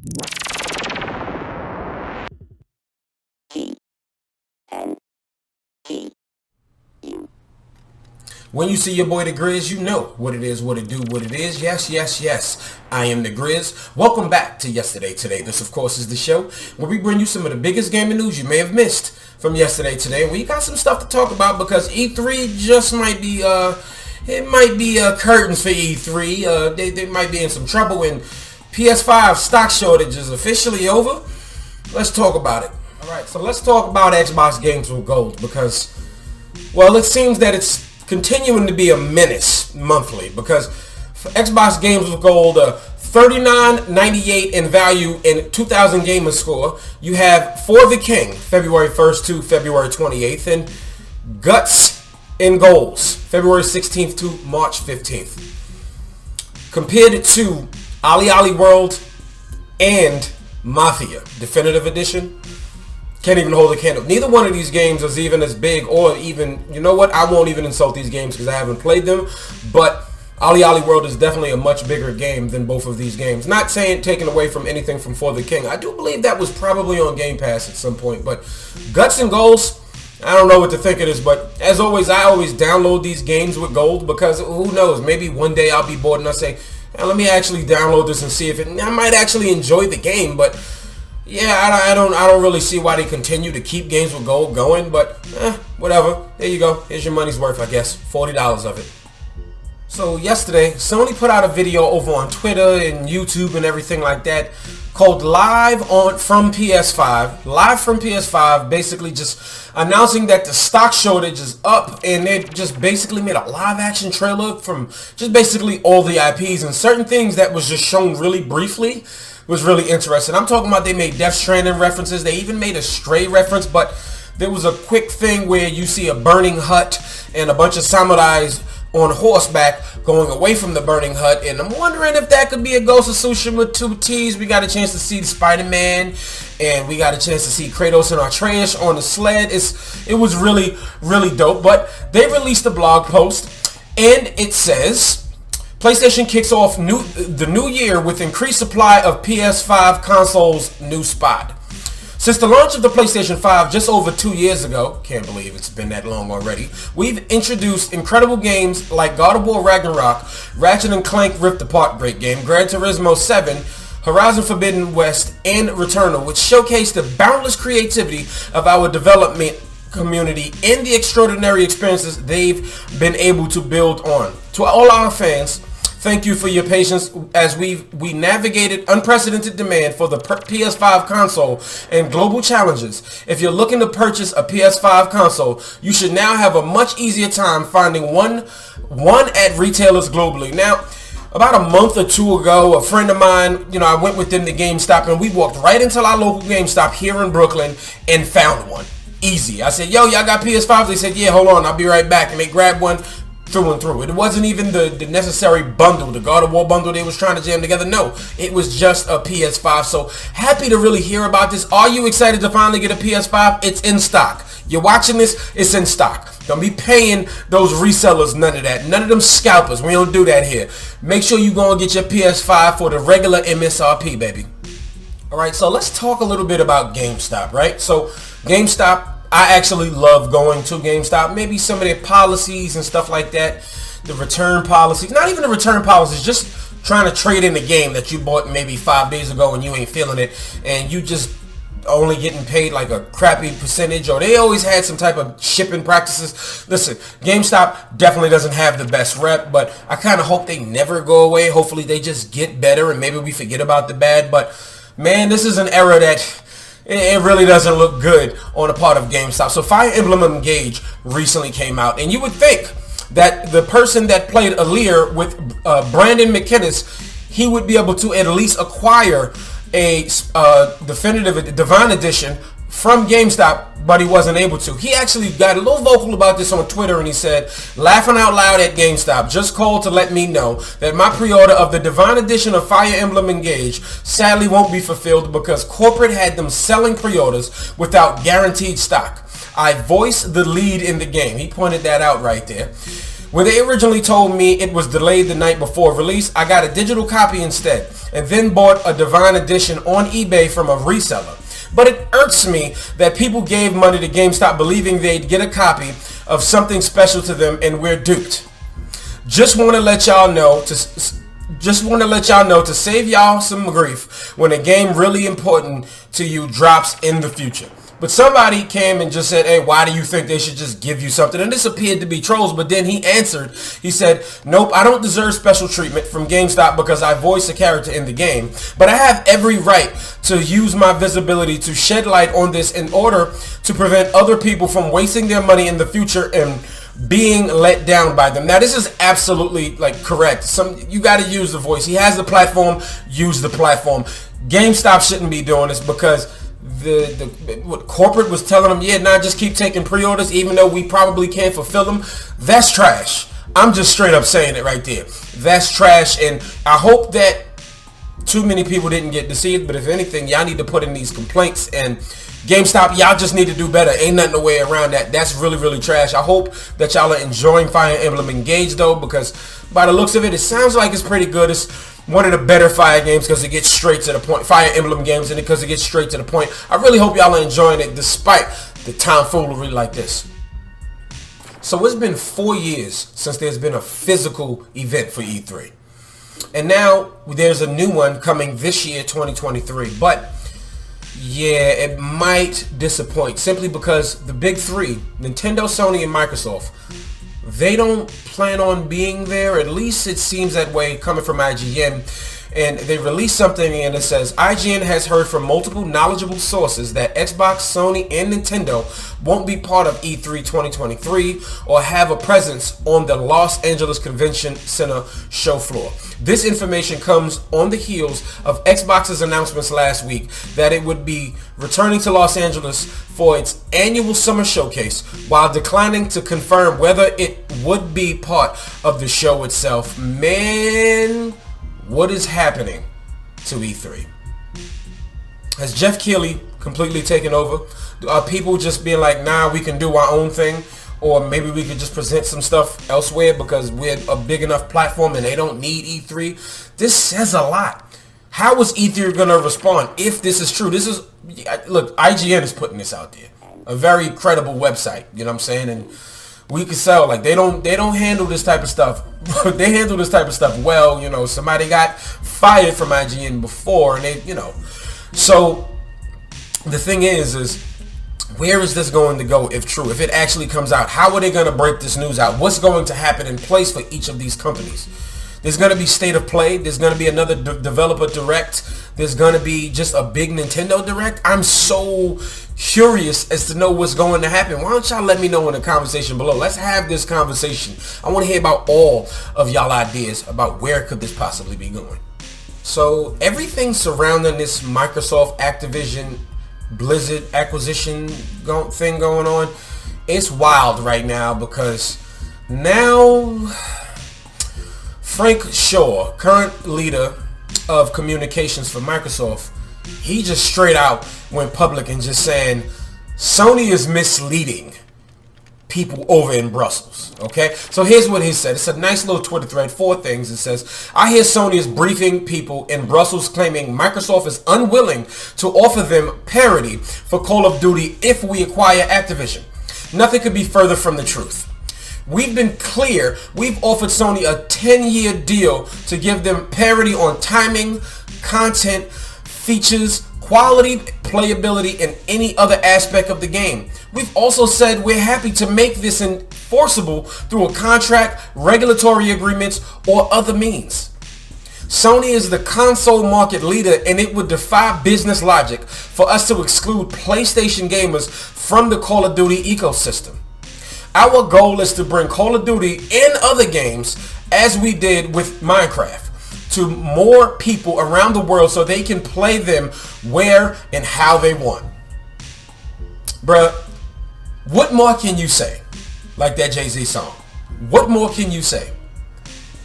When you see your boy The Grizz, you know what it is, what it do, what it is. Yes, yes, yes, I am The Grizz. Welcome back to Yesterday Today. This, of course, is the show where we bring you some of the biggest gaming news you may have missed from yesterday today. We got some stuff to talk about because E3 just might be, it might be curtains for E3. They might be in some trouble, and PS5 stock shortage is officially over. Let's talk about it. All right, so let's talk about Xbox Games with Gold because, well, it seems that it's continuing to be a menace monthly because for Xbox Games with Gold, $39.98 in value in 2,000 gamer score. You have For the King, February 1st to February 28th, and Guts in Goals, February 16th to March 15th. Compared to OlliOlli World and Mafia Definitive Edition, can't even hold a candle. Neither one of these games is even as big or even, you know what, I won't even insult these games because I haven't played them, but OlliOlli World is definitely a much bigger game than both of these games. Not saying taken away from anything from For the King. I do believe that was probably on Game Pass at some point, but Guts and Goals, I don't know what to think of this, but as always, I always download these games with Gold because who knows, maybe one day I'll be bored and I'll say, let me actually download this and see if I might actually enjoy the game, but yeah, I don't really see why they continue to keep Games with Gold going, but whatever. There you go. Here's your money's worth, I guess. $40 of it. So yesterday, Sony put out a video over on Twitter and YouTube and everything like that called Live from PS5. Live from PS5, basically just announcing that the stock shortage is up, and they just basically made a live action trailer from just basically all the IPs, and certain things that was just shown really briefly was really interesting. I'm talking about they made Death Stranding references. They even made a Stray reference, but there was a quick thing where you see a burning hut and a bunch of samurais on horseback going away from the burning hut, and I'm wondering if that could be a Ghost of Tsushima 2 tease. We got a chance to see the Spider-Man, and we got a chance to see Kratos and Atreus on the sled. It was really, really dope, but they released a blog post, and it says, PlayStation kicks off the new year with increased supply of PS5 consoles new spot. Since the launch of the PlayStation 5 just over 2 years ago, can't believe it's been that long already, we've introduced incredible games like God of War Ragnarok, Ratchet & Clank Rift Apart, great game, Gran Turismo 7, Horizon Forbidden West, and Returnal, which showcase the boundless creativity of our development community and the extraordinary experiences they've been able to build on. To all our fans, thank you for your patience as we navigated unprecedented demand for the PS5 console and global challenges. If you're looking to purchase a PS5 console, you should now have a much easier time finding one at retailers globally. Now, about a month or two ago, a friend of mine, I went with them to GameStop, and we walked right into our local GameStop here in Brooklyn and found one. Easy. I said, yo, y'all got PS5s? They said, yeah, hold on, I'll be right back. And they grabbed one. Through and through. It wasn't even the necessary bundle, the God of War bundle they was trying to jam together. No, it was just a PS5. So happy to really hear about this. Are you excited to finally get a PS5? It's in stock. You're watching this, it's in stock. Don't be paying those resellers none of that. None of them scalpers. We don't do that here. Make sure you go and get your PS5 for the regular MSRP, baby. Alright, so let's talk a little bit about GameStop, right? So GameStop, I actually love going to GameStop. Maybe some of their policies and stuff like that. The return policies. Not even the return policies. Just trying to trade in a game that you bought maybe 5 days ago and you ain't feeling it. And you just only getting paid like a crappy percentage. Or they always had some type of shipping practices. Listen, GameStop definitely doesn't have the best rep. But I kind of hope they never go away. Hopefully they just get better and maybe we forget about the bad. But man, this is an era that it really doesn't look good on the part of GameStop. So Fire Emblem Engage recently came out, and you would think that the person that played Alear with Brandon McInnes, he would be able to at least acquire a definitive Divine Edition from GameStop, but he wasn't able to. He actually got a little vocal about this on Twitter, and he said, laughing out loud at GameStop, just called to let me know that my pre-order of the Divine Edition of Fire Emblem Engage sadly won't be fulfilled because corporate had them selling pre-orders without guaranteed stock. I voiced the lead in the game. He pointed that out right there. Where they originally told me it was delayed the night before release, I got a digital copy instead, and then bought a Divine Edition on eBay from a reseller. But it irks me that people gave money to GameStop believing they'd get a copy of something special to them, and we're duped. Just want to let y'all know to save y'all some grief when a game really important to you drops in the future. But somebody came and just said, hey, why do you think they should just give you something? And this appeared to be trolls, but then he answered. He said, nope, I don't deserve special treatment from GameStop because I voice a character in the game. But I have every right to use my visibility to shed light on this in order to prevent other people from wasting their money in the future and being let down by them. Now, this is absolutely correct. You got to use the voice. He has the platform. Use the platform. GameStop shouldn't be doing this because what corporate was telling them, just keep taking pre-orders even though we probably can't fulfill them. That's trash. I'm just straight up saying it right there. That's trash, and I hope that too many people didn't get deceived, but if anything, y'all need to put in these complaints, and GameStop, y'all just need to do better. Ain't nothing no way around that. That's really, really trash. I hope that y'all are enjoying Fire Emblem Engage, though, because by the looks of it, it sounds like it's pretty good. It's one of the better Fire games because it gets straight to the point. Fire Emblem games, and because it gets straight to the point. I really hope y'all are enjoying it despite the tomfoolery like this. So it's been 4 years since there's been a physical event for E3. And now there's a new one coming this year, 2023. But yeah, it might disappoint simply because the big three, Nintendo, Sony, and Microsoft, they don't plan on being there. At least it seems that way coming from IGN. And they released something and it says, IGN has heard from multiple knowledgeable sources that Xbox, Sony, and Nintendo won't be part of E3 2023 or have a presence on the Los Angeles Convention Center show floor. This information comes on the heels of Xbox's announcements last week that it would be returning to Los Angeles for its annual summer showcase, while declining to confirm whether it would be part of the show itself. Man, what is happening to E3? Has Jeff Keighley completely taken over? Are people just being like, nah, we can do our own thing? Or maybe we could just present some stuff elsewhere because we're a big enough platform and they don't need E3? This says a lot. How is E3 going to respond if this is true? Look, IGN is putting this out there. A very credible website, you know what I'm saying? And we can sell, they don't handle this type of stuff. They handle this type of stuff well. Somebody got fired from IGN before, and so the thing is where is this going to go if true? If it actually comes out, how are they going to break this news out? What's going to happen in place for each of these companies? There's going to be State of Play. There's going to be another developer direct. There's going to be just a big Nintendo direct. I'm so curious as to know what's going to happen. Why don't y'all let me know in the conversation below? Let's have this conversation. I want to hear about all of y'all ideas about where could this possibly be going. So everything surrounding this Microsoft, Activision, Blizzard acquisition thing going on, it's wild right now because now Frank Shaw, current leader of communications for Microsoft, he just straight out went public and just saying Sony is misleading people over in Brussels. Okay, so here's what he said. It's a nice little Twitter thread, 4 things. It says, I hear Sony is briefing people in Brussels claiming Microsoft is unwilling to offer them parity for Call of Duty if we acquire Activision. Nothing could be further from the truth. We've been clear. We've offered Sony a 10-year deal to give them parity on timing, content, features, quality, playability, and any other aspect of the game. We've also said we're happy to make this enforceable through a contract, regulatory agreements, or other means. Sony is the console market leader, and it would defy business logic for us to exclude PlayStation gamers from the Call of Duty ecosystem. Our goal is to bring Call of Duty and other games, as we did with Minecraft, to more people around the world so they can play them where and how they want. Bruh, what more can you say? Like that Jay-Z song. What more can you say?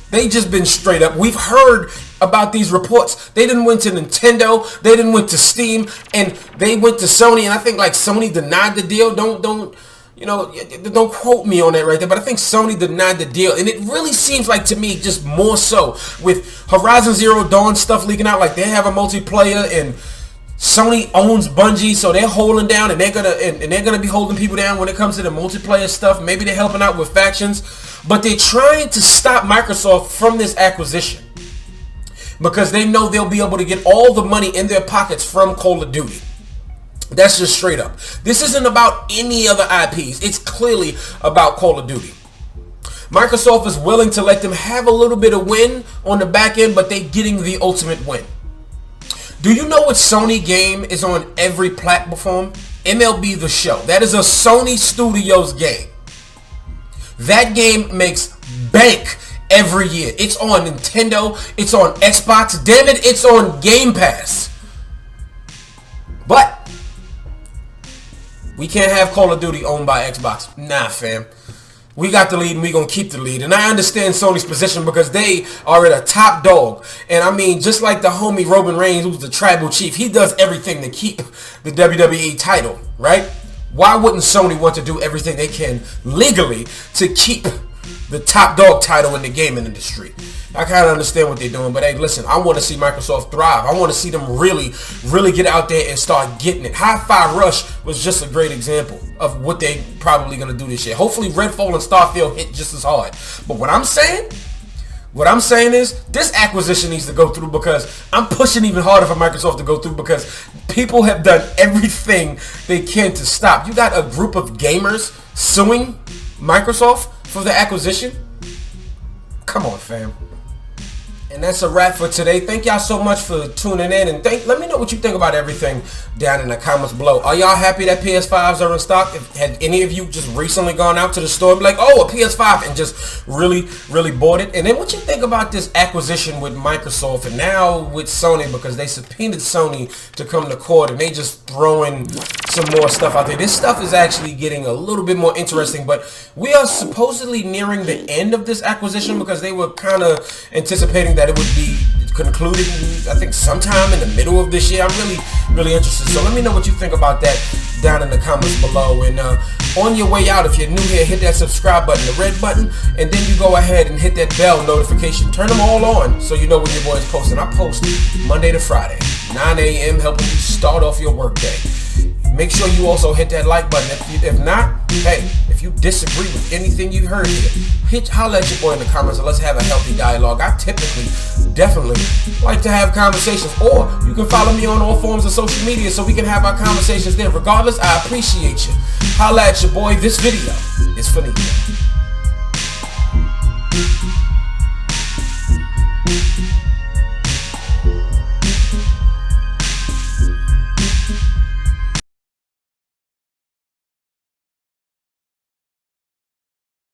They just been straight up. We've heard about these reports. They didn't went to Nintendo. They didn't went to Steam, and they went to Sony. And I think Sony denied the deal. Don't You know, don't quote me on that right there, but I think Sony denied the deal. And it really seems like to me just more so with Horizon Zero Dawn stuff leaking out, like they have a multiplayer and Sony owns Bungie, so they're holding down and they're gonna be holding people down when it comes to the multiplayer stuff. Maybe they're helping out with factions, but they're trying to stop Microsoft from this acquisition because they know they'll be able to get all the money in their pockets from Call of Duty. That's just straight up. This isn't about any other IPs. It's clearly about Call of Duty. Microsoft is willing to let them have a little bit of win on the back end, but they're getting the ultimate win. Do you know what Sony game is on every platform? MLB The Show. That is a Sony Studios game. That game makes bank every year. It's on Nintendo. It's on Xbox. Damn it, it's on Game Pass. But we can't have Call of Duty owned by Xbox. Nah, fam. We got the lead and we gonna keep the lead. And I understand Sony's position because they are at a top dog. And I mean, just like the homie Roman Reigns, who's the tribal chief, he does everything to keep the WWE title, right? Why wouldn't Sony want to do everything they can legally to keep the top dog title in the gaming industry? I kind of understand what they're doing, but hey, listen, I want to see Microsoft thrive. I want to see them really get out there and start getting it. Hi-Fi Rush was just a great example of what they probably going to do this year. Hopefully Redfall and Starfield hit just as hard. But what I'm saying is this acquisition needs to go through because I'm pushing even harder for Microsoft to go through because people have done everything they can to stop. You got a group of gamers suing Microsoft for the acquisition? Come on, fam. And that's a wrap for today. Thank y'all so much for tuning in, and let me know what you think about everything down in the comments below. Are y'all happy that PS5s are in stock? Had any of you just recently gone out to the store and be like, oh, a PS5, and just really bought it? And then what you think about this acquisition with Microsoft and now with Sony, because they subpoenaed Sony to come to court and they just throwing some more stuff out there. This stuff is actually getting a little bit more interesting, but we are supposedly nearing the end of this acquisition because they were kind of anticipating that it would be concluded, I think, sometime in the middle of this year. I'm really interested. So let me know what you think about that down in the comments below. And on your way out, if you're new here, hit that subscribe button, the red button, and then you go ahead and hit that bell notification. Turn them all on so you know when your boy is posting. I post Monday to Friday, 9 a.m., helping you start off your workday. Make sure you also hit that like button. If not, hey, if you disagree with anything you heard here, holla at your boy in the comments and let's have a healthy dialogue. I definitely like to have conversations. Or you can follow me on all forms of social media so we can have our conversations there. Regardless, I appreciate you. Holla at your boy. This video is for me.